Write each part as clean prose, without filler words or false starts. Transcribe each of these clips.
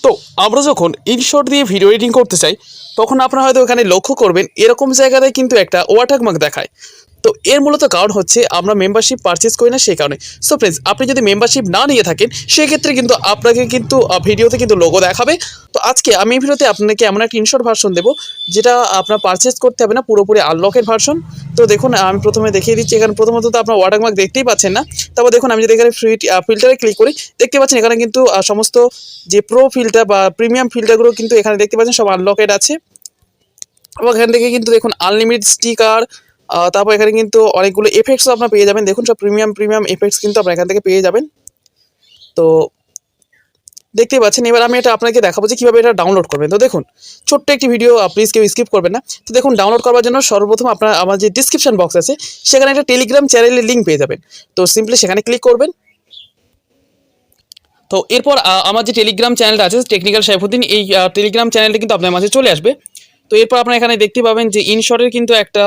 তো আমরা যখন ইনশট দিয়ে ভিডিও এডিটিং করতে চাই তখন আপনারা হয়তো এখানে লক্ষ্য করবেন এরকম জায়গায় কিন্তু একটা ওয়াটারমার্ক দেখায়। তো এর মূলত কারণ হচ্ছে আমরা মেম্বারশিপ পারচেজ করি না সেই কারণে। সো ফ্রেন্ডস, আপনি যদি মেম্বারশিপ না নিয়ে থাকেন সেক্ষেত্রে কিন্তু আপনাকে কিন্তু ভিডিওতে কিন্তু লোগো দেখাবে। তো আজকে আমি এই ভিডিওতে আপনাকে এমন একটা ইনশট ভার্সন দেবো যেটা আপনার পারচেজ করতে হবে না, পুরোপুরি আনলকের ভার্সন। তো দেখুন আমি প্রথমে দেখিয়ে দিচ্ছি। এখানে প্রথমত তো আপনার ওয়াটারমার্ক দেখতেই পাচ্ছেন না। তারপর দেখুন আমি যদি এখানে ফ্রি ফিল্টারে ক্লিক করি দেখতে পাচ্ছেন এখানে কিন্তু সমস্ত যে প্রো ফিল্টার বা প্রিমিয়াম ফিল্টারগুলো কিন্তু এখানে দেখতে পাচ্ছেন সব আনলকেড আছে। এবং এখান থেকে কিন্তু দেখুন আনলিমিটেড স্টিকার, তারপর এখানে কিন্তু অনেকগুলো এফেক্টসও আপনারা পেয়ে যাবেন। দেখুন সব প্রিমিয়াম এফেক্টস কিন্তু আপনারা এখান থেকে পেয়ে যাবেন। তো দেখতেই পাচ্ছেন। এবার আমি এটা আপনাকে দেখাবো যে কীভাবে এটা ডাউনলোড করবেন। তো দেখুন ছোট্ট একটি ভিডিও, প্লিজ কেউ স্কিপ করবেন না। তো দেখুন ডাউনলোড করার জন্য সর্বপ্রথম আপনার আমার যে ডিসক্রিপশন বক্স আছে সেখানে একটা টেলিগ্রাম চ্যানেলের লিঙ্ক পেয়ে যাবেন। তো সিম্পলি সেখানে ক্লিক করবেন। তো এরপর আমার যে টেলিগ্রাম চ্যানেলটা আছে টেকনিক্যাল সাইফুদ্দিন, এই টেলিগ্রাম চ্যানেলটা কিন্তু আপনার মাঝে চলে আসবে। তো এরপর আপনারা এখানে দেখতে পাবেন যে ইনশটের কিন্তু একটা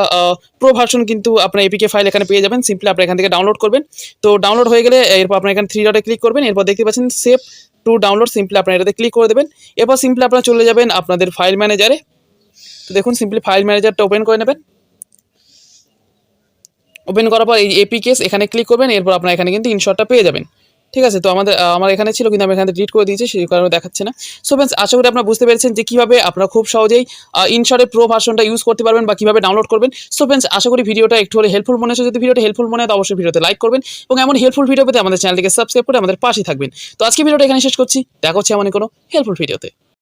প্রো ভার্সন কিন্তু আপনার এপিকে ফাইল এখানে পেয়ে যাবেন। সিম্পলি আপনারা এখান থেকে ডাউনলোড করবেন। তো ডাউনলোড হয়ে গেলে এরপর আপনারা এখানে থ্রি ডটে ক্লিক করবেন। এরপর দেখতে পাচ্ছেন সেভ টু ডাউনলোড, সিম্পলি আপনারা এটাতে ক্লিক করে দেবেন। এরপর সিম্পলি আপনারা চলে যাবেন আপনাদের ফাইল ম্যানেজারে। তো দেখুন সিম্পলি ফাইল ম্যানেজারটা ওপেন করে নেবেন। ওপেন করার পর এই এপিকেস এখানে ক্লিক করবেন। এরপর আপনারা এখানে কিন্তু ইনশটটা পেয়ে যাবেন। ঠিক আছে। তো আমার এখানে ছিল কিন্তু আমি এখানে ডিলিট করে দিয়েছি, সেই কারণে দেখাচ্ছে না। সো ফ্রেন্ডস, আশা করি আপনারা বুঝতে পেরেছেন যে কীভাবে আপনারা খুব সহজেই ইনশটের প্রো ভার্সনটা ইউজ করতে পারবেন বা কীভাবে ডাউনলোড করবেন। সো ফ্রেন্ডস, আশা করি ভিডিওটা একটু হলে হেল্পফুল মনে হচ্ছে। যদি ভিডিওটা হেল্পফুল মনে হয় তো অবশ্যই ভিডিওতে লাইক করবেন এবং এমন হেল্পফুল ভিডিও পেতে আমাদের চ্যানেলটিকে সাবস্ক্রাইব করে আমাদের পাশে থাকবেন। তো আজকে ভিডিওটা এখানে শেষ করছি। দেখা হচ্ছে এমন কোনো হেল্পফুল ভিডিওতে।